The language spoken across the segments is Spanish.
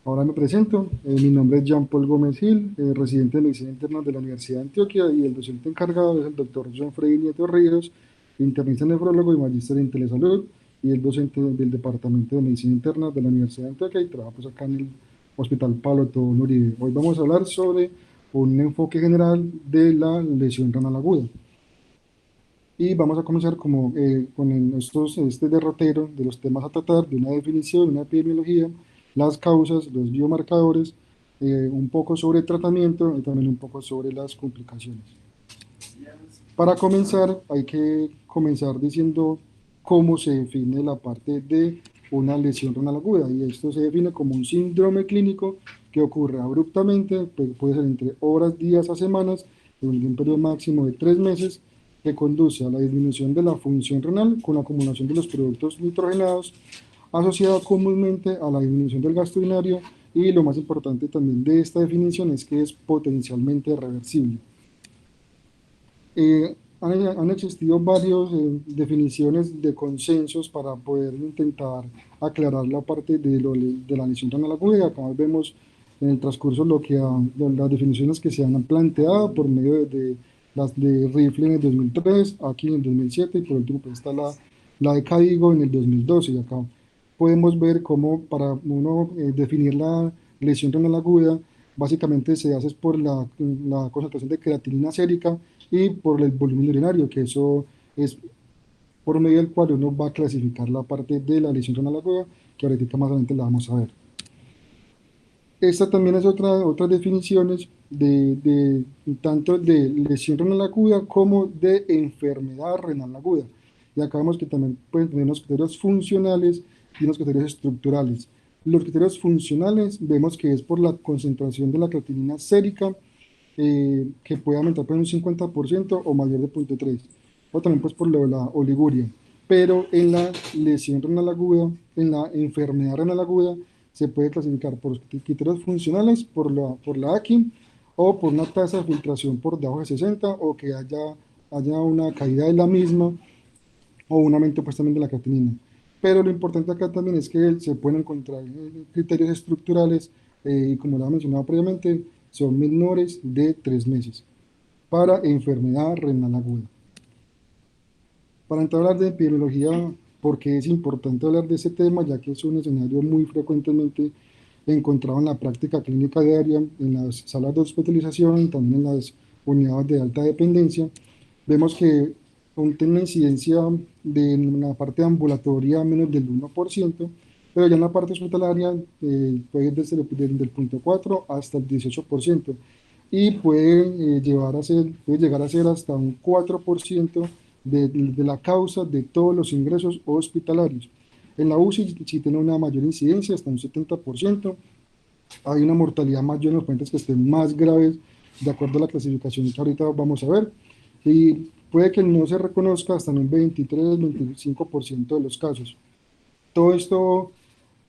Ahora me presento, mi nombre es Jean Paul Gómez Gil, residente de Medicina Interna de la Universidad de Antioquia y el docente encargado es el doctor John Freddy Nieto Ríos, internista nefrólogo y magíster en telesalud y el docente del Departamento de Medicina Interna de la Universidad de Antioquia y trabaja pues, acá en el Hospital Pablo Tobón Uribe. Hoy vamos a hablar sobre un enfoque general de la lesión renal aguda. Y vamos a comenzar como, con este derrotero de los temas a tratar, de una definición, una epidemiología, las causas, los biomarcadores, un poco sobre el tratamiento y también un poco sobre las complicaciones. Para comenzar, hay que comenzar diciendo cómo se define la parte de una lesión renal aguda, y esto se define como un síndrome clínico que ocurre abruptamente, puede ser entre horas, días a semanas, durante un periodo máximo de 3 meses, que conduce a la disminución de la función renal con la acumulación de los productos nitrogenados, asociado comúnmente a la disminución del gasto urinario, y lo más importante también de esta definición es que es potencialmente reversible. Han existido varias definiciones de consensos para poder intentar aclarar la parte de la lesión renal aguda. Acá vemos en el transcurso de las definiciones que se han planteado por medio de las de Rifle en el 2003, aquí en el 2007 y por último pues está la de Cadigo en el 2012. Y acá podemos ver cómo para uno definir la lesión renal aguda, básicamente se hace por la concentración de creatinina sérica y por el volumen urinario, que eso es por medio del cual uno va a clasificar la parte de la lesión renal aguda, que ahorita más adelante la vamos a ver. Esta también es otras definiciones tanto de lesión renal aguda como de enfermedad renal aguda. Y acá vemos que también pueden tener unos criterios funcionales y unos criterios estructurales. Los criterios funcionales vemos que es por la concentración de la creatinina sérica, que puede aumentar por un 50% o mayor de 0,3, o también pues por lo de la oliguria. Pero en la lesión renal aguda, en la enfermedad renal aguda, se puede clasificar por criterios funcionales, por la AKI, o por una tasa de filtración por debajo de 60, o que haya una caída de la misma, o un aumento pues también de la creatinina. Pero lo importante acá también es que se pueden encontrar criterios estructurales, y como lo he mencionado previamente, son menores de 3 meses para enfermedad renal aguda. Para entrar a hablar de epidemiología, porque es importante hablar de ese tema, ya que es un escenario muy frecuentemente encontrado en la práctica clínica diaria, en las salas de hospitalización, también en las unidades de alta dependencia. Vemos que tiene una incidencia en la parte ambulatoria menos del 1%, pero ya en la parte hospitalaria puede ir desde del 0,4 hasta el 18%, y puede llegar a ser hasta un 4% de la causa de todos los ingresos hospitalarios. En la UCI sí tiene una mayor incidencia, hasta un 70%. Hay una mortalidad mayor en los pacientes que estén más graves, de acuerdo a la clasificación que ahorita vamos a ver, y puede que no se reconozca hasta en un 23-25% de los casos. Todo esto,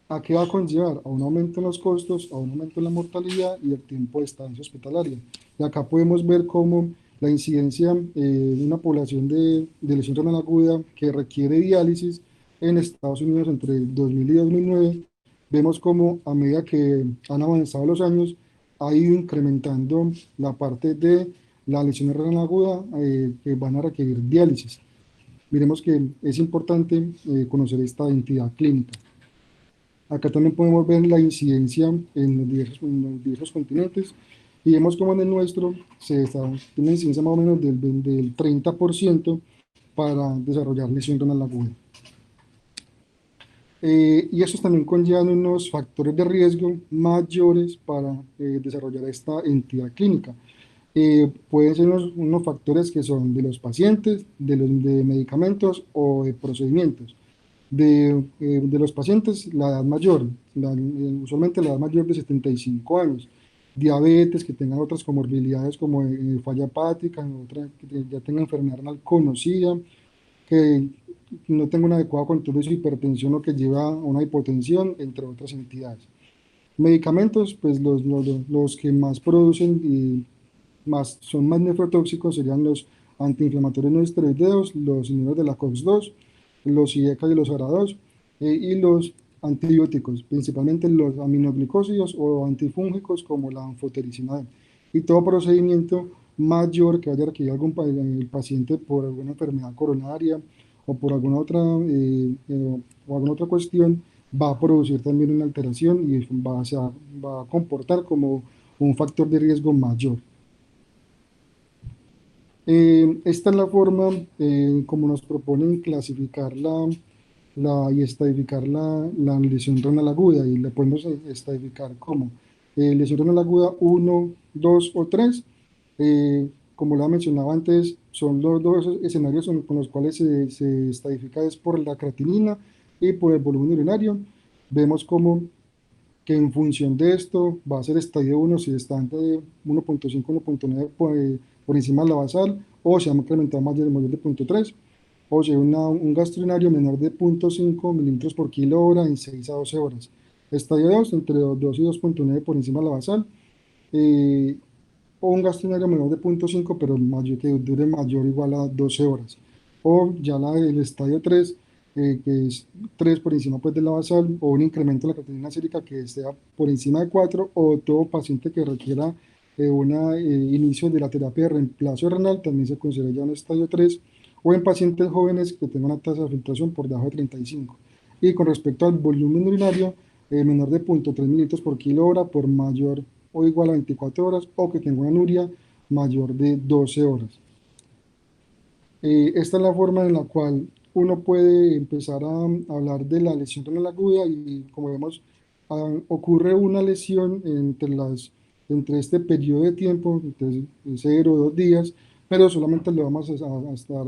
¿a qué va a conllevar? A un aumento en los costos, a un aumento en la mortalidad y el tiempo de estancia hospitalaria. Y acá podemos ver cómo la incidencia de una población de lesión renal aguda que requiere diálisis en Estados Unidos entre 2000 y 2009, vemos cómo a medida que han avanzado los años, ha ido incrementando la parte de la lesión renal aguda que van a requerir diálisis. Miremos que es importante conocer esta entidad clínica. Acá también podemos ver la incidencia en los diversos continentes, y vemos como en el nuestro tiene una incidencia más o menos del 30% para desarrollar lesión renal aguda. Y estos también conllevan unos factores de riesgo mayores para desarrollar esta entidad clínica. Pueden ser unos factores que son de los pacientes, de medicamentos o de procedimientos. De los pacientes, la edad mayor, usualmente la edad mayor de 75 años, diabetes, que tengan otras comorbilidades como falla hepática, que ya tengan enfermedad renal conocida, que no tenga un adecuado control de su hipertensión o que lleva a una hipotensión, entre otras entidades. Medicamentos, pues los que más producen y son más nefrotóxicos serían los antiinflamatorios no esteroideos, los inhibidores de la COX-2, los IECA y los ARA2, y los antibióticos, principalmente los aminoglicósidos o antifúngicos como la anfotericina D. Y todo procedimiento mayor que haya requerido el paciente por alguna enfermedad coronaria o por alguna otra, o alguna otra cuestión, va a producir también una alteración y va a comportar como un factor de riesgo mayor. Esta es la forma como nos proponen clasificar y estadificar la lesión renal aguda, y la podemos estadificar como lesión renal aguda 1, 2 o 3. Como la mencionaba antes, son los dos escenarios con los cuales se estadifica es por la creatinina y por el volumen urinario. Vemos como que en función de esto va a ser estadio 1 si está entre 1.5, 1.9 por encima de la basal, o se ha incrementado más de 0.3, o sea, un gasto urinario menor de 0.5 mililitros por kilo hora en 6 a 12 horas. Estadio 2 entre 2 y 2.9 por encima de la basal, eh, o un gasto urinario menor de 0.5, pero mayor, que dure mayor o igual a 12 horas. O ya el estadio 3, que es 3 por encima pues, de la basal, o un incremento de la creatinina sérica que sea por encima de 4, o todo paciente que requiera un inicio de la terapia de reemplazo renal también se considera ya un estadio 3, o en pacientes jóvenes que tengan una tasa de filtración por debajo de 35. Y con respecto al volumen urinario, menor de 0.3 mililitros por kilo hora por mayor o igual a 24 horas, o que tenga una anuria mayor de 12 horas. Esta es la forma en la cual uno puede empezar a hablar de la lesión renal aguda, y como vemos, ocurre una lesión entre este periodo de tiempo, entre 0 o 2 días, pero solamente le vamos a estar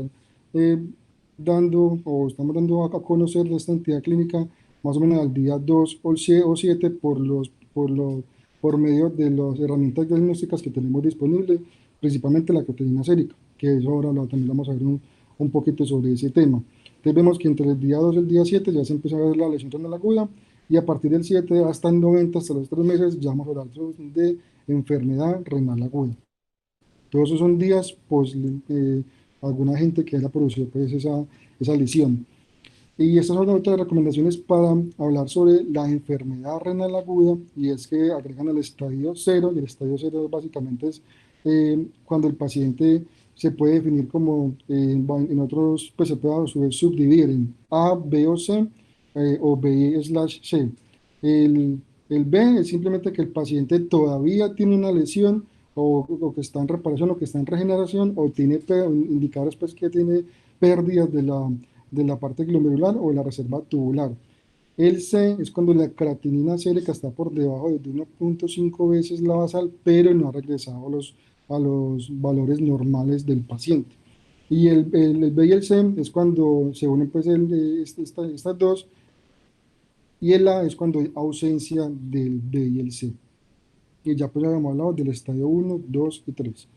eh, dando, o estamos dando a conocer esta entidad clínica más o menos al día 2 o 7 por medio de las herramientas diagnósticas que tenemos disponibles, principalmente la creatinina sérica, que eso ahora también vamos a ver un poquito sobre ese tema. Entonces vemos que entre el día 2 y el día 7 ya se empieza a ver la lesión renal aguda, y a partir del 7 hasta el 90, hasta los 3 meses, ya vamos a hablar de enfermedad renal aguda. Todos esos son días, pues, alguna gente que haya producido pues, esa lesión. Y estas son otras recomendaciones para hablar sobre la enfermedad renal aguda, y es que agregan el estadio 0, y el estadio 0 básicamente es cuando el paciente se puede definir como, en otros, pues se puede a su vez subdividir en A, B o C, o B/C. El, el B es simplemente que el paciente todavía tiene una lesión, o que está en reparación, o que está en regeneración, o tiene indicadores pues, que tiene pérdidas de la parte glomerular o de la reserva tubular. El C es cuando la creatinina sérica está por debajo de 1.5 veces la basal, pero no ha regresado a los valores normales del paciente. Y el B y el C es cuando se unen pues, estas dos, y el A es cuando hay ausencia del B y el C. Y ya pues habíamos hablado del estadio 1, 2 y 3.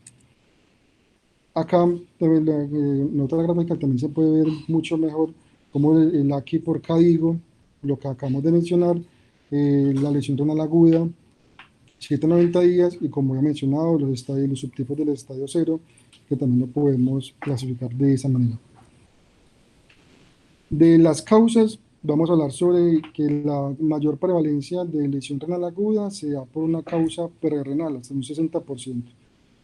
Acá en otra gráfica también se puede ver mucho mejor como el aquí por código, lo que acabamos de mencionar, la lesión renal aguda, 7 a 90 días, y como ya he mencionado, los subtipos del estadio 0, que también lo podemos clasificar de esa manera. De las causas, vamos a hablar sobre que la mayor prevalencia de lesión renal aguda se da por una causa prerrenal, hasta un 60%.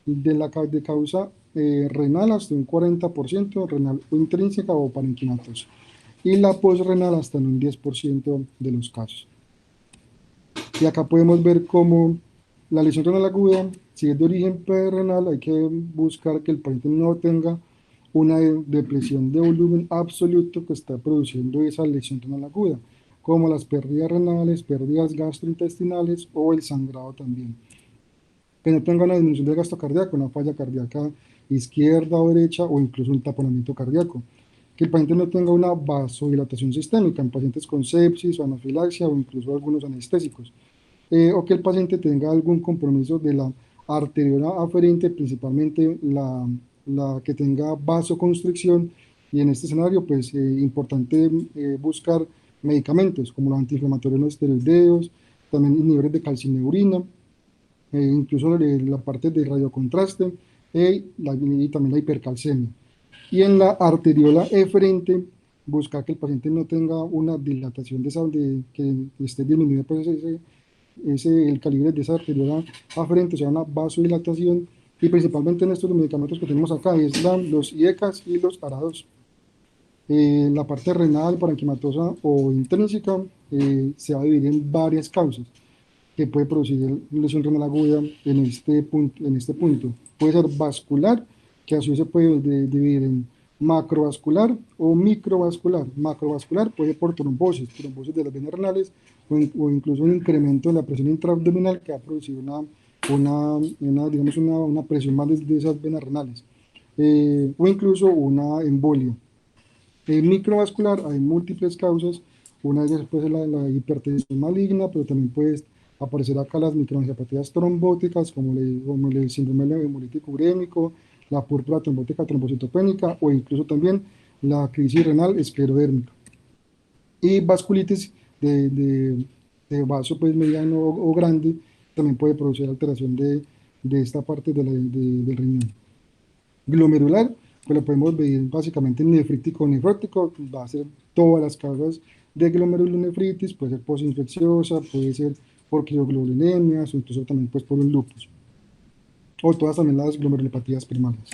De causa renal hasta un 40%, renal o intrínseca o parenquimatosa. Y la posrenal hasta en un 10% de los casos. Y acá podemos ver cómo la lesión renal aguda, si es de origen renal, hay que buscar que el paciente no tenga una depresión de volumen absoluto que está produciendo esa lesión renal aguda, como las pérdidas renales, pérdidas gastrointestinales o el sangrado también. Que no tenga una disminución del gasto cardíaco, una falla cardíaca izquierda o derecha, o incluso un taponamiento cardíaco. Que el paciente no tenga una vasodilatación sistémica en pacientes con sepsis o anafilaxia, o incluso algunos anestésicos. O que el paciente tenga algún compromiso de la arteriola aferente, principalmente la que tenga vasoconstricción, y en este escenario, pues, importante buscar medicamentos como los antiinflamatorios no esteroideos, también inhibidores de calcineurina, incluso la parte de radiocontraste, y también la hipercalcemia. Y en la arteriola eferente, buscar que el paciente no tenga una dilatación de esa, que esté disminuida pues el calibre de esa arteriola aferente, o sea, una vasodilatación, y principalmente en estos medicamentos que tenemos acá, los IECAS y los ARA2. La parte renal, parenquimatosa o intrínseca, se va a dividir en varias causas que puede producir lesión renal aguda en este punto. Puede ser vascular, que así se puede dividir en macrovascular o microvascular. Macrovascular puede ser por trombosis de las venas renales o incluso un incremento de la presión intraabdominal que va a producir digamos una presión más de esas venas renales. O incluso una embolia. Microvascular hay múltiples causas, una de ellas puede ser la hipertensión maligna, pero también puede aparecer acá las microangiopatías trombóticas, como el síndrome hemolítico urémico, la púrpura trombótica trombocitopénica o incluso también la crisis renal esclerodérmica. Y vasculitis de vaso pues, mediano o grande también puede producir alteración de esta parte del riñón. Glomerular, pues lo podemos ver básicamente nefrítico o nefrótico, pues, va a ser todas las causas de glomerulonefritis, puede ser postinfecciosa, puede ser por crioglobulemias o incluso también pues por un lupus, o todas también las glomerulopatías primarias.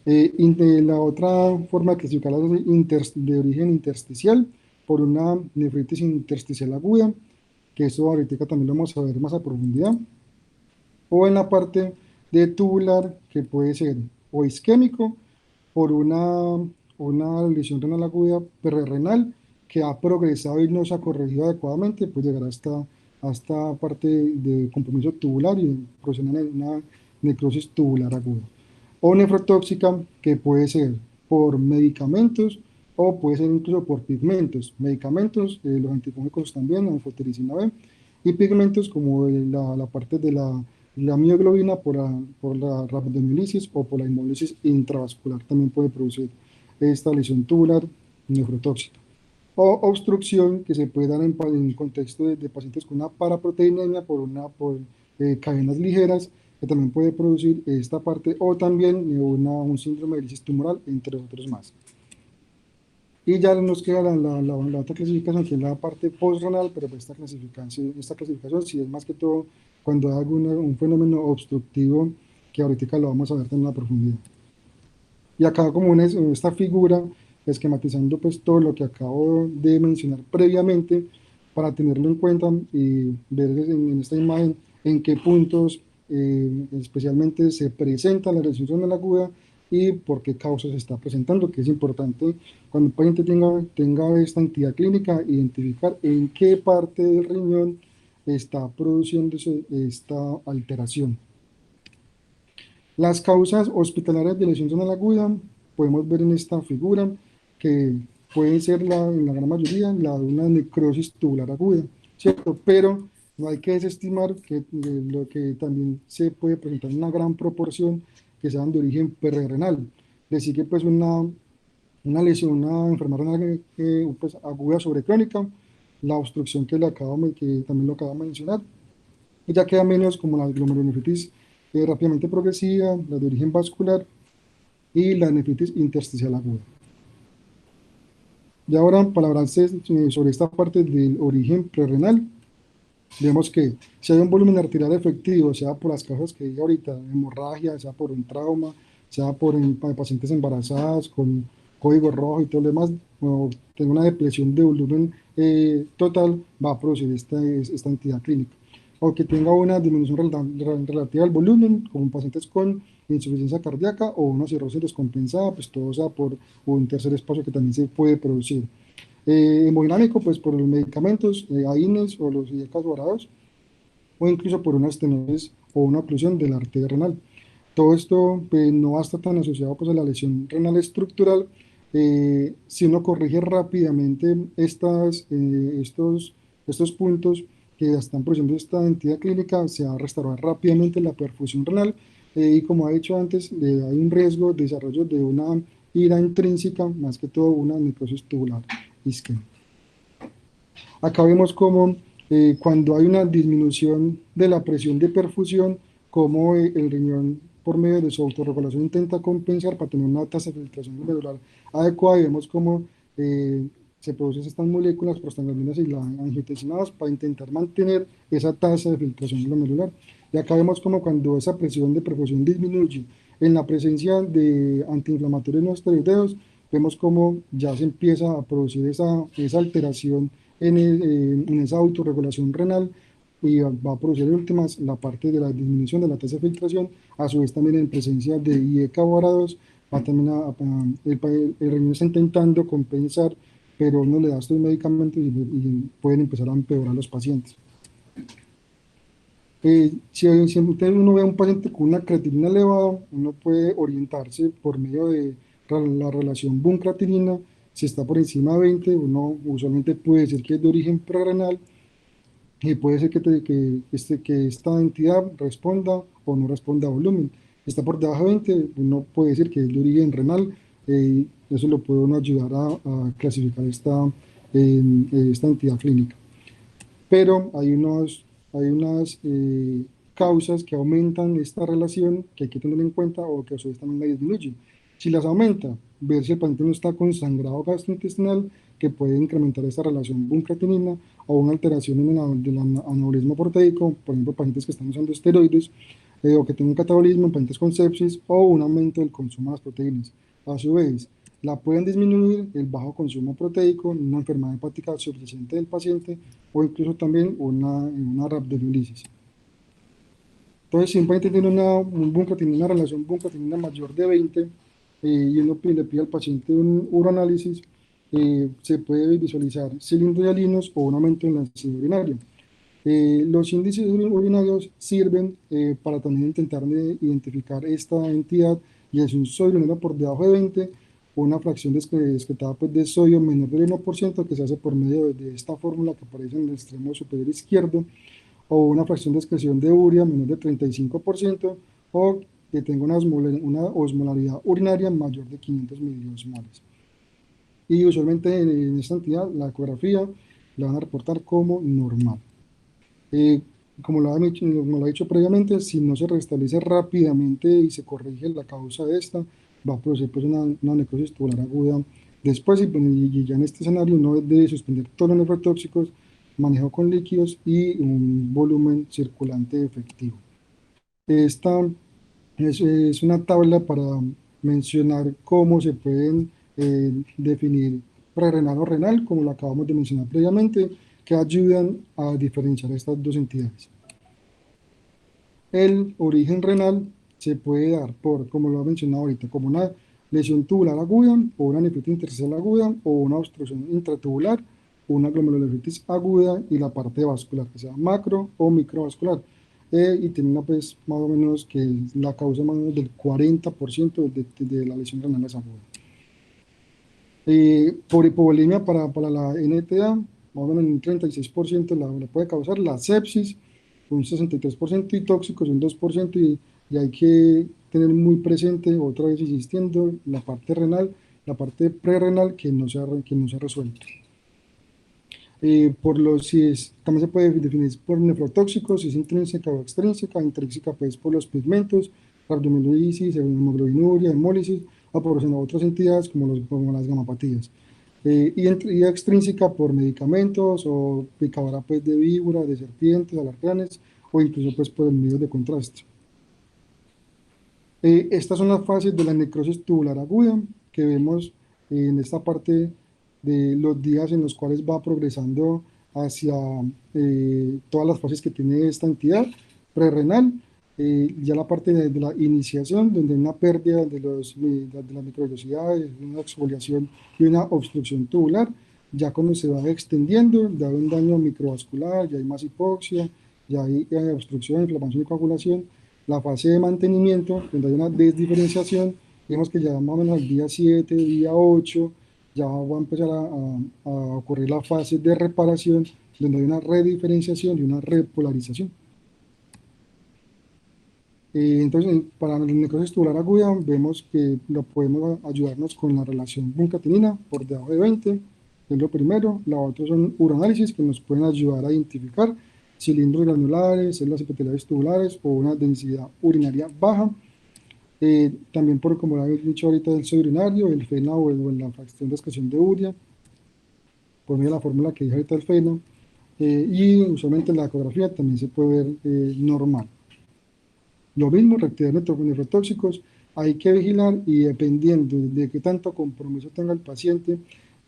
La otra forma de clasificarlas es de origen intersticial, por una nefritis intersticial aguda, que eso ahorita también lo vamos a ver más a profundidad, o en la parte de tubular, que puede ser o isquémico, por una lesión renal aguda perrenal que ha progresado y no se ha corregido adecuadamente, puede llegar hasta parte de compromiso tubular y proceder en una necrosis tubular aguda. O nefrotóxica, que puede ser por medicamentos o puede ser incluso por pigmentos. Medicamentos, los antifúngicos también, anfotericina B, y pigmentos como la parte de la mioglobina por la rhabdomiolisis o por la hemólisis intravascular también puede producir esta lesión tubular nefrotóxica. O obstrucción que se puede dar en contexto de pacientes con una paraproteinemia por cadenas ligeras, que también puede producir esta parte, o también un síndrome de lisis tumoral, entre otros más. Y ya nos queda la otra clasificación, que es la parte postrenal, pero pues esta clasificación sí es más que todo cuando hay un fenómeno obstructivo, que ahorita lo vamos a ver también en la profundidad. Y acá como esta figura, esquematizando pues todo lo que acabo de mencionar previamente, para tenerlo en cuenta y ver en esta imagen en qué puntos especialmente se presenta la lesión renal aguda y por qué causa se está presentando, que es importante cuando un paciente tenga esta entidad clínica, identificar en qué parte del riñón está produciéndose esta alteración. Las causas hospitalarias de lesión renal aguda podemos ver en esta figura que pueden ser en la gran mayoría la de una necrosis tubular aguda, ¿cierto? Pero no hay que desestimar que lo que también se puede presentar en una gran proporción que sean de origen perrenal. Le sigue pues una lesión, una enfermedad renal pues, aguda sobre crónica, la obstrucción que también lo acabo de mencionar, y ya queda menos como la glomerulonefritis rápidamente progresiva, la de origen vascular y la nefritis intersticial aguda. Y ahora, para hablar sobre esta parte del origen prerrenal, vemos que si hay un volumen arterial efectivo, sea por las causas que dije ahorita, hemorragia, sea por un trauma, sea por pacientes embarazadas con código rojo y todo lo demás, o tenga una depresión de volumen total, va a producir esta entidad clínica. O que tenga una disminución relativa al volumen, como pacientes con insuficiencia cardíaca o una cirrosis descompensada, pues todo sea por un tercer espacio que también se puede producir. Hemodinámico, pues por los medicamentos, AINES o los IECAS dorados, o incluso por una estenosis o una oclusión de la arteria renal. Todo esto pues, no va a estar tan asociado pues, a la lesión renal estructural. Si uno corrige rápidamente estos puntos que están produciendo esta entidad clínica, se va a restaurar rápidamente la perfusión renal y como he dicho antes, hay un riesgo de desarrollo de una ira intrínseca, más que todo una necrosis tubular isquémica. Acá vemos cómo cuando hay una disminución de la presión de perfusión, cómo el riñón por medio de su autorregulación intenta compensar para tener una tasa de filtración glomerular adecuada, y vemos cómo eh, se producen estas moléculas, prostaglandinas y la angiotensinadas, para intentar mantener esa tasa de filtración glomerular. Y acá vemos como cuando esa presión de perfusión disminuye en la presencia de antiinflamatorios no esteroideos, vemos como ya se empieza a producir esa alteración en esa autorregulación renal y va a producir en últimas la parte de la disminución de la tasa de filtración, a su vez también en presencia de IECA varados, va también el riñón está intentando compensar, pero no le da estos medicamentos y pueden empezar a empeorar los pacientes. Si uno ve a un paciente con una creatinina elevada, uno puede orientarse por medio de la relación BUN-creatinina. Si está por encima de 20, uno usualmente puede decir que es de origen prerenal y puede ser que esta entidad responda o no responda a volumen. Si está por debajo de 20, uno puede decir que es de origen renal. Eso lo puede uno ayudar a clasificar esta entidad clínica. Pero hay unas causas que aumentan esta relación que hay que tener en cuenta o que a su vez también la disminuyen. Si las aumenta, ver si el paciente no está con sangrado gastrointestinal, que puede incrementar esta relación BUN-creatinina, o una alteración en del aneurisma proteico, por ejemplo, pacientes que están usando esteroides, o que tienen catabolismo en pacientes con sepsis, o un aumento del consumo de las proteínas. A su vez, la pueden disminuir el bajo consumo proteico, una enfermedad hepática subyacente del paciente o incluso también una rhabdomiolisis. Entonces, si un paciente tiene una relación BUN-creatinina mayor de 20 y uno le pide al paciente un uroanálisis, se puede visualizar cilindros hialinos o un aumento en la densidad urinaria. Los índices urinarios sirven para también intentar identificar esta entidad y es un sodio urinero por debajo de 20 o una fracción descretada pues, de sodio menor del 1% que se hace por medio de esta fórmula que aparece en el extremo superior izquierdo o una fracción de excreción de urea menor de 35% o que tenga una osmolaridad urinaria mayor de 500 miliosmoles. Y usualmente en esta entidad la ecografía la van a reportar como normal. Eh, como lo he dicho previamente, si no se restablece rápidamente y se corrige la causa de esta, va a producir pues, una necrosis tubular aguda después y ya en este escenario uno debe suspender todos los nefrotóxicos, manejo con líquidos y un volumen circulante efectivo. Esta es una tabla para mencionar cómo se pueden definir prerrenal o renal, como lo acabamos de mencionar previamente, que ayudan a diferenciar estas dos entidades. El origen renal se puede dar por, como lo he mencionado ahorita, como una lesión tubular aguda o una nefritis intersticial aguda o una obstrucción intratubular, una glomerulonefritis aguda y la parte vascular, que sea macro o microvascular. Y tiene pues más o menos que la causa más o menos del 40% de la lesión renal es aguda. Por hipovolemia para la NTA, más o menos un 36% la puede causar, la sepsis un 63% y tóxicos un 2% y hay que tener muy presente, otra vez insistiendo, la parte renal, la parte prerrenal que no se ha resuelto. También se puede definir por nefrotóxicos, si es intrínseca o extrínseca, intrínseca pues por los pigmentos, rhabdomiolisis, hemoglobinuria, hemólisis, o por otras entidades como las gamapatías. Y extrínseca por medicamentos o picadura pues, de víbora, de serpientes, alarganes o incluso pues, por medios de contraste. Estas son las fases de la necrosis tubular aguda que vemos en esta parte de los días en los cuales va progresando hacia todas las fases que tiene esta entidad prerrenal. Ya la parte de la iniciación, donde hay una pérdida de las microvellosidades, una exfoliación y una obstrucción tubular. Ya cuando se va extendiendo, ya hay un daño microvascular, ya hay más hipoxia, ya hay obstrucción, inflamación y coagulación. La fase de mantenimiento, donde hay una desdiferenciación, vemos que ya más o menos al día 7, día 8, ya va a empezar a ocurrir la fase de reparación, donde hay una rediferenciación y una repolarización. Entonces, para la necrosis tubular aguda, vemos que lo podemos ayudarnos con la relación BUN-creatinina por debajo de 20, es lo primero. La otra son uroanálisis que nos pueden ayudar a identificar cilindros granulares, células epiteliales tubulares o una densidad urinaria baja. También por, como habéis dicho ahorita, el sodio urinario, el FENA o en la fracción de excreción de urea, por medio de la fórmula que dije ahorita del FENA, y usualmente la ecografía también se puede ver normal. Lo mismo, reactividad nefrotóxicos, hay que vigilar y dependiendo de qué tanto compromiso tenga el paciente,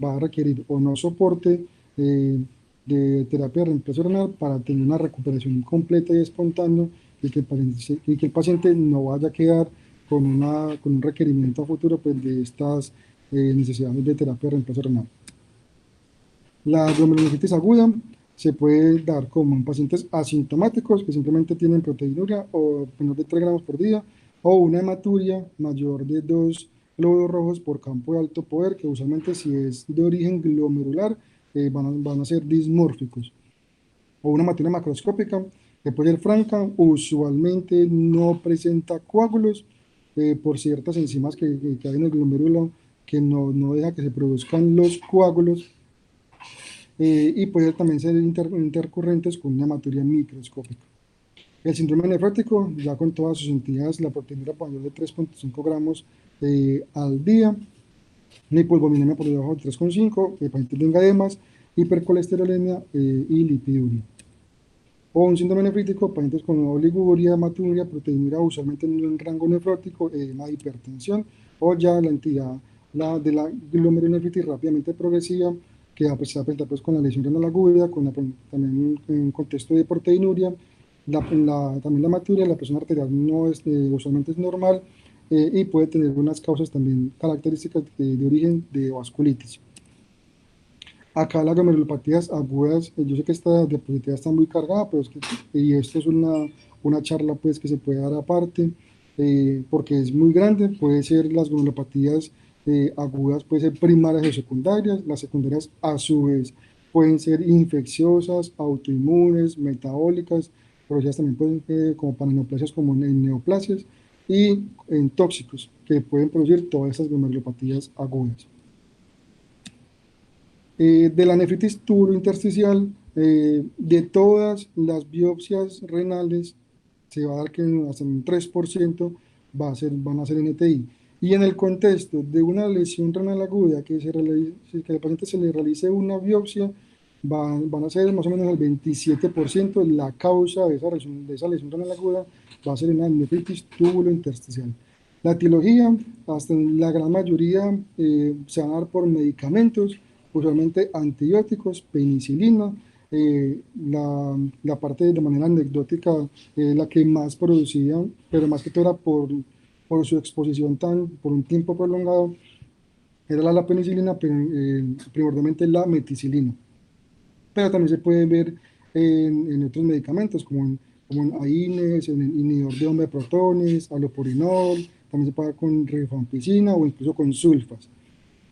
va a requerir o no soporte de terapia de reemplazo renal para tener una recuperación completa y espontánea y que el paciente, y que el paciente no vaya a quedar con un requerimiento a futuro pues, de estas necesidades de terapia de reemplazo renal. La glomerulonefritis aguda se puede dar como en pacientes asintomáticos que simplemente tienen proteinuria o menor de 3 gramos por día, o una hematuria mayor de 2 glóbulos rojos por campo de alto poder, que usualmente si es de origen glomerular van a ser dismórficos, o una hematuria macroscópica que puede ser franca, usualmente no presenta coágulos por ciertas enzimas que hay en el glomérulo que no deja que se produzcan los coágulos, y puede también ser intercurrentes con una hematuria microscópica. El síndrome nefrótico, ya con todas sus entidades, la proteinura mayor de 3,5 gramos al día, una hipoglucemia por debajo de 3,5, el paciente tenga edemas, hipercolesterolemia y lipiduria. O un síndrome nefrítico, pacientes con oliguria, hematuria, proteinura usualmente en un rango nefrótico, edema, hipertensión, o ya la entidad de la glomerulonefritis rápidamente progresiva, que se va a presentar pues, con la lesión renal aguda, también en un contexto de proteinuria, también la hematuria, la presión arterial no es, usualmente es normal, y puede tener unas causas también características de origen de vasculitis. Acá las glomerulopatías agudas, yo sé que esta diapositiva está muy cargada, pero es que, y esto es una charla pues que se puede dar aparte, porque es muy grande, puede ser las glomerulopatías agudas, puede ser primarias o secundarias, las secundarias a su vez pueden ser infecciosas, autoinmunes, metabólicas, pero ya también pueden como paraneoplasias como en neoplasias y en tóxicos que pueden producir todas esas glomerulopatías agudas. De la nefritis tubulointersticial, de todas las biopsias renales, se va a dar que hasta un 3% van a ser NTI. Y en el contexto de una lesión renal aguda, que al paciente se le realice una biopsia, van a ser más o menos el 27% la causa de esa lesión renal aguda, va a ser una nefritis tubulointersticial. La etiología, hasta en la gran mayoría, se van a dar por medicamentos, usualmente antibióticos, penicilina. La parte de manera anecdótica, la que más producía, pero más que todo era por su exposición por un tiempo prolongado, era la penicilina, pero primordialmente la meticilina. Pero también se puede ver en otros medicamentos, como en AINES, en el inhibidor de bomba de protones, alopurinol, también se puede dar con rifampicina o incluso con sulfas.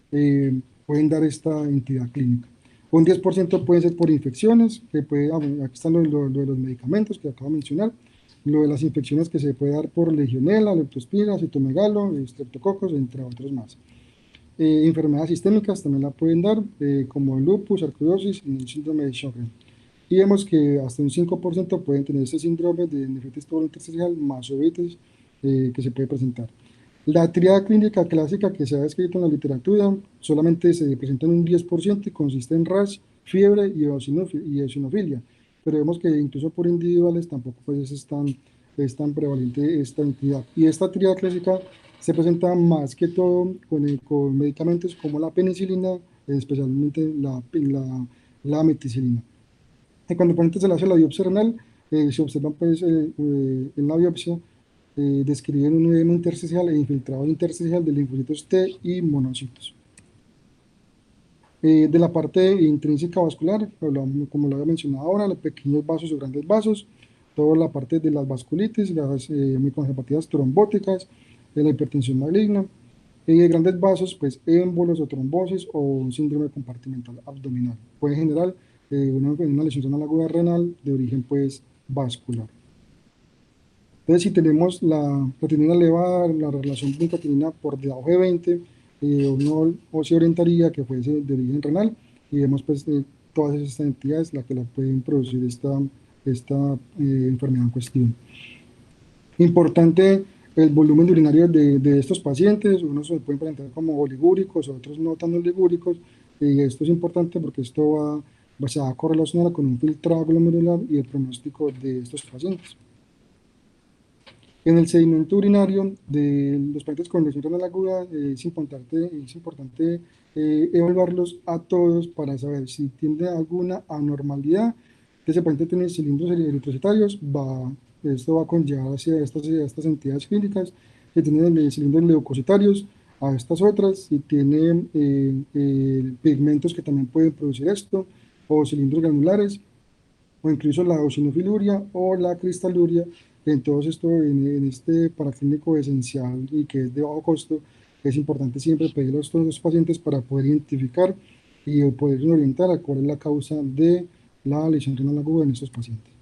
Pueden dar esta entidad clínica. Un 10% puede ser por infecciones, que puede, aquí están lo de los medicamentos que acabo de mencionar, lo de las infecciones que se puede dar por legionela, leptospira, citomegalo, estreptococos, entre otros más. Enfermedades sistémicas también la pueden dar, como lupus, artritis y el síndrome de Sjögren. Y vemos que hasta un 5% pueden tener este síndrome de nefritis tubulointersticial más uveitis que se puede presentar. La triada clínica clásica que se ha descrito en la literatura solamente se presenta en un 10% y consiste en rash, fiebre y eosinofilia, pero vemos que incluso por individuales tampoco pues, es tan prevalente esta entidad. Y esta triada clásica se presenta más que todo con medicamentos como la penicilina, especialmente la meticilina. Y cuando el paciente se le hace la biopsia renal, se observan pues, en la biopsia, describen un edema intersticial e infiltrado intersticial de linfocitos T y monocitos. De la parte intrínseca vascular, como lo había mencionado ahora, los pequeños vasos o grandes vasos, toda la parte de las vasculitis, las microangiopatía trombóticas, la hipertensión maligna, grandes vasos, pues émbolos o trombosis o un síndrome compartimental abdominal. Puede generar una lesión renal aguda renal de origen pues vascular. Entonces, si tenemos la creatinina elevada, la relación de creatinina por debajo de 20, uno o se orientaría que fuese de origen renal y vemos pues todas estas entidades las que la pueden producir esta enfermedad en cuestión. Importante el volumen de urinario de estos pacientes. Unos se pueden presentar como oligúricos, otros no tan oligúricos, y esto es importante porque esto se va a correlacionar con un filtrado glomerular y el pronóstico de estos pacientes. En el sedimento urinario de los pacientes con lesión renal aguda es importante evaluarlos a todos para saber si tiene alguna anormalidad. Ese paciente tiene cilindros eritrocitarios, esto va a conllevar hacia estas entidades clínicas que tienen cilindros leucocitarios, a estas otras, si tienen pigmentos que también pueden producir esto, o cilindros granulares, o incluso la eosinofiluria o la cristaluria. Entonces, esto en este paraclínico esencial y que es de bajo costo, es importante siempre pedirlo a todos los pacientes para poder identificar y poder orientar a cuál es la causa de la lesión renal aguda en estos pacientes.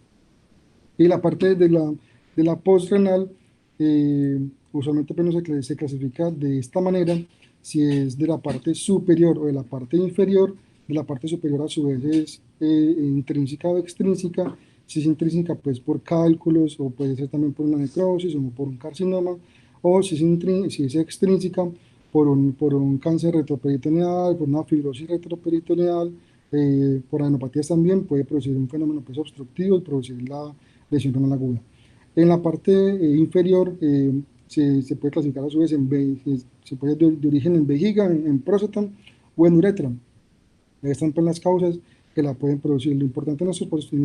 Y la parte de la postrenal, usualmente pues, no se clasifica de esta manera, si es de la parte superior o de la parte inferior. De la parte superior a su vez es intrínseca o extrínseca. Si es intrínseca, pues por cálculos, o puede ser también por una necrosis o por un carcinoma, o si es extrínseca por un cáncer retroperitoneal, por una fibrosis retroperitoneal, por adenopatías también puede producir un fenómeno pues, obstructivo y producir la lesión renal aguda. En la parte inferior se puede clasificar a su vez se puede de origen en vejiga, en próstata o en uretra. Están pues las causas que la pueden producir. Lo importante en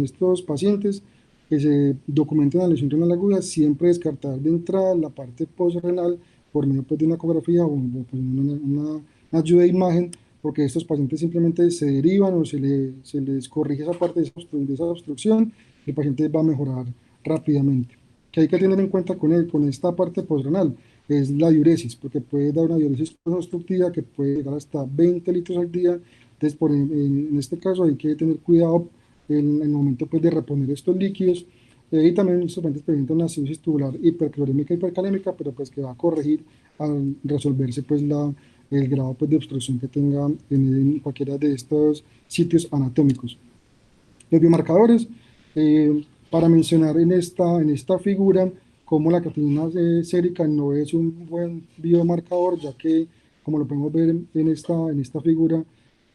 estos pacientes que se documenten la lesión renal aguda, siempre descartar de entrada la parte postrenal por medio pues, de una ecografía o pues, una ayuda de imagen, porque estos pacientes simplemente se derivan o se les corrige esa parte de esa obstrucción, y el paciente va a mejorar rápidamente. Que hay que tener en cuenta con esta parte postrenal es la diuresis, porque puede dar una diuresis obstructiva que puede llegar hasta 20 litros al día. Entonces, en este caso hay que tener cuidado en el momento pues, de reponer estos líquidos. Y también estos pacientes presentan una cirrosis tubular hiperclorémica, hipercalémica, pero pues que va a corregir al resolverse pues el grado pues, de obstrucción que tenga en cualquiera de estos sitios anatómicos. Los biomarcadores, para mencionar en esta figura, como la creatinina sérica no es un buen biomarcador, ya que, como lo podemos ver en esta figura,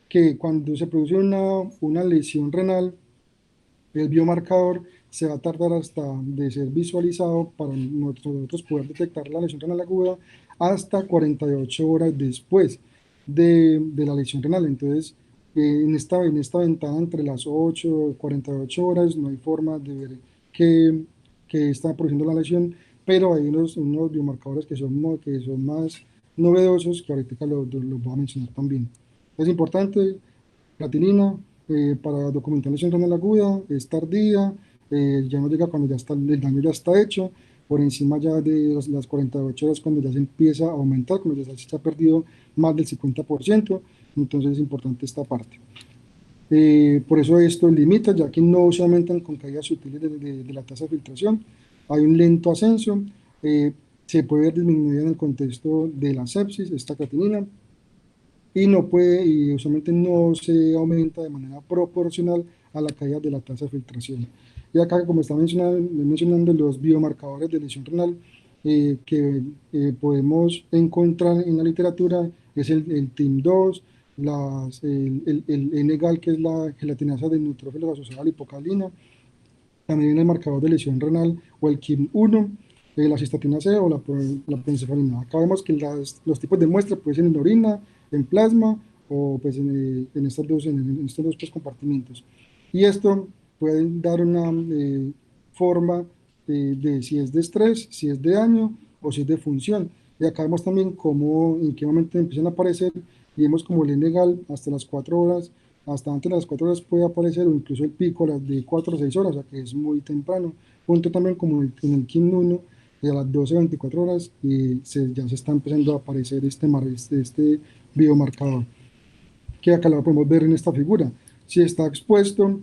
que cuando se produce una lesión renal, el biomarcador se va a tardar hasta de ser visualizado para nosotros poder detectar la lesión renal aguda hasta 48 horas después de la lesión renal. Entonces, en esta ventana entre las 8 y 48 horas no hay forma de ver que está produciendo la lesión, pero hay unos biomarcadores que son más novedosos que ahorita los voy a mencionar también. Es importante, creatinina, para documentación renal aguda, es tardía, ya no llega cuando el daño ya está hecho, por encima ya de las 48 horas cuando ya se empieza a aumentar, cuando ya se ha perdido más del 50%. Entonces es importante esta parte. Por eso esto limita, ya que no se aumentan con caídas sutiles de la tasa de filtración, hay un lento ascenso, se puede ver disminuida en el contexto de la sepsis, esta creatinina, y usualmente no se aumenta de manera proporcional a la caída de la tasa de filtración. Y acá, como está mencionando los biomarcadores de lesión renal que podemos encontrar en la literatura, es el TIM2, el N-gal, que es la gelatinasa de neutrófilos asociada a la hipocalina, también el marcador de lesión renal o el KIM1, la cistatina C o la penicefalina. Acá vemos que los tipos de muestra pueden ser en orina, en plasma o pues en estos dos pues, compartimentos. Y esto puede dar una forma de si es de estrés, si es de daño o si es de función. Y acá vemos también en qué momento empiezan a aparecer, y vemos como el legal hasta las 4 horas, hasta antes de las 4 horas puede aparecer, o incluso el pico a las de 4 a 6 horas, o sea que es muy temprano. Punto también como en el Kim 1, y a las 12 a 24 horas ya se está empezando a aparecer este biomarcador, que acá lo podemos ver en esta figura. Si está expuesto,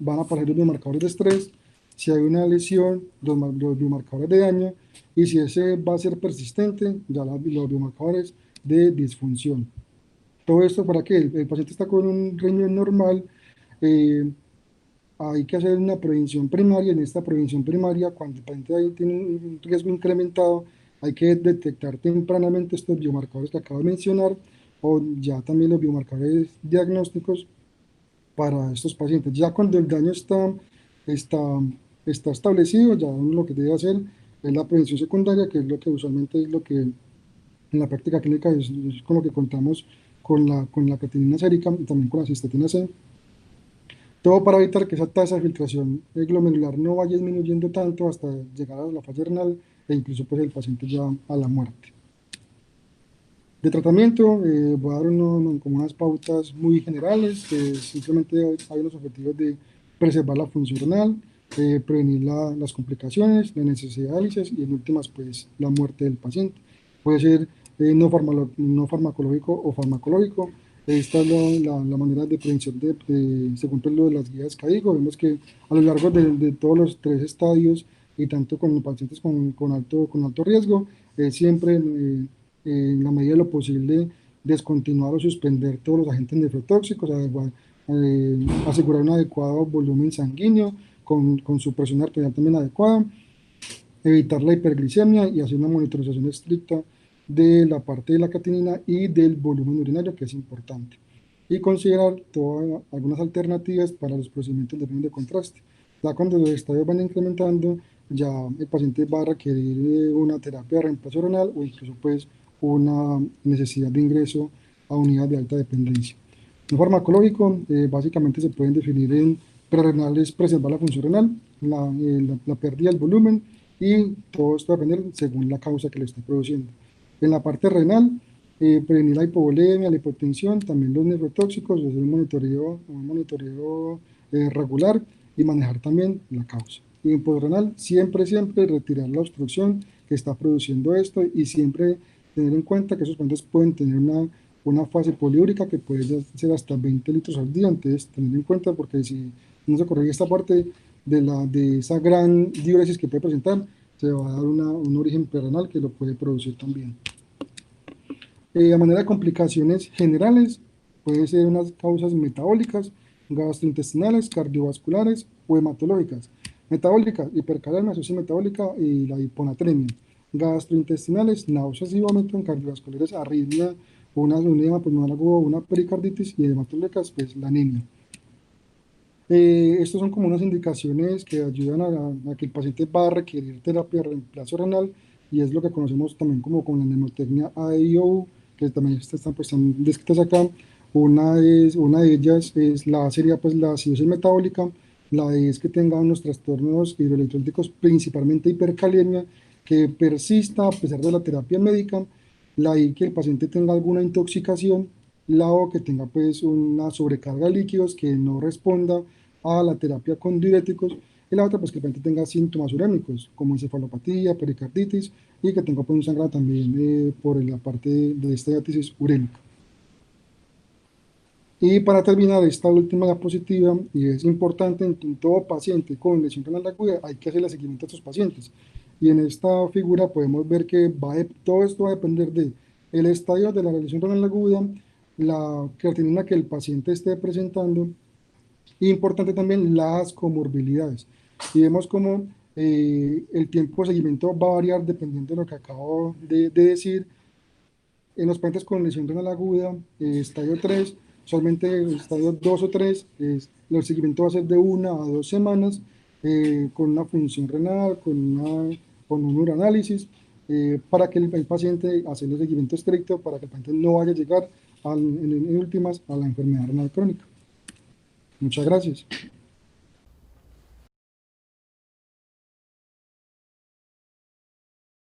van a aparecer los biomarcadores de estrés; si hay una lesión, los biomarcadores de daño; y si ese va a ser persistente, ya los biomarcadores de disfunción. Todo esto para que el paciente está con un riñón normal, eh, hay que hacer una prevención primaria. En esta prevención primaria, cuando el paciente ahí tiene un riesgo incrementado, hay que detectar tempranamente estos biomarcadores que acabo de mencionar, o ya también los biomarcadores diagnósticos para estos pacientes. Ya cuando el daño está, está establecido, ya uno lo que debe hacer es la prevención secundaria, que es lo que usualmente es lo que en la práctica clínica es con lo que contamos con la creatinina sérica y también con la cistatina C. Todo para evitar que esa tasa de filtración glomerular no vaya disminuyendo tanto hasta llegar a la fase renal e incluso pues el paciente ya a la muerte. De tratamiento, voy a dar como unas pautas muy generales, que simplemente hay unos objetivos de preservar la función renal, prevenir las complicaciones, la necesidad de diálisis y en últimas, pues, la muerte del paciente. Puede ser no farmacológico o farmacológico. Esta es la manera de prevención según pues, lo de las guías que digo. Vemos que a lo largo de todos los tres estadios y tanto con pacientes con alto riesgo, siempre en la medida de lo posible, descontinuar o suspender todos los agentes nefrotóxicos, asegurar un adecuado volumen sanguíneo con su presión arterial también adecuada, evitar la hiperglicemia y hacer una monitorización estricta de la parte de la creatinina y del volumen urinario, que es importante. Y considerar algunas alternativas para los procedimientos de de contraste. Ya cuando los estadios van incrementando, ya el paciente va a requerir una terapia de reemplazo renal o incluso pues una necesidad de ingreso a unidades de alta dependencia. Un farmacológico básicamente se pueden definir en prerrenales, preservar la función renal, la pérdida del volumen y todo esto va a depender según la causa que le esté produciendo. En la parte renal, prevenir la hipovolemia, la hipotensión, también los nefrotóxicos, hacer un monitoreo regular y manejar también la causa. Y en podrenal, siempre retirar la obstrucción que está produciendo esto y siempre tener en cuenta que esos pacientes pueden tener una fase poliúrica que puede ser hasta 20 litros al día. Entonces, tener en cuenta porque si no se corrige esta parte de esa gran diuresis que puede presentar, se va a dar un origen perrenal que lo puede producir también. A manera de complicaciones generales, puede ser unas causas metabólicas, gastrointestinales, cardiovasculares o hematológicas. Metabólicas, hipercalemia, asocia metabólica y la hiponatremia. Gastrointestinales, náuseas y vómito, cardiovasculares, arritmia, un edema pulmonar agudo, una pericarditis y hematológicas, pues la anemia. Estos son como unas indicaciones que ayudan a que el paciente va a requerir terapia de reemplazo renal y es lo que conocemos también como con la nemotecnia AIO, que también están, pues, están descritas acá. Una de ellas es sería pues la acidosis metabólica, la de es que tenga unos trastornos hidroelectrolíticos, principalmente hipercalemia, que persista a pesar de la terapia médica, la I que el paciente tenga alguna intoxicación, la O que tenga pues una sobrecarga de líquidos que no responda a la terapia con diuréticos, y la otra pues que el paciente tenga síntomas urémicos como encefalopatía, pericarditis y que tenga pues un sangrado también por la parte de esteatitis urémica. Y para terminar, esta última diapositiva, y es importante en todo paciente con lesión renal aguda, hay que hacerle seguimiento a estos pacientes. Y en esta figura podemos ver que todo esto va a depender de el estadio de la lesión renal aguda, la creatinina que el paciente esté presentando, y importante también las comorbilidades. Y vemos cómo el tiempo de seguimiento va a variar dependiendo de lo que acabo de decir. En los pacientes con lesión renal aguda, estadio 3, solamente estadio 2 o 3, el seguimiento va a ser de 1 a 2 semanas, con una función renal, con un uranálisis, para que el paciente haga el seguimiento estricto, para que el paciente no vaya a llegar en últimas a la enfermedad renal crónica. Muchas gracias.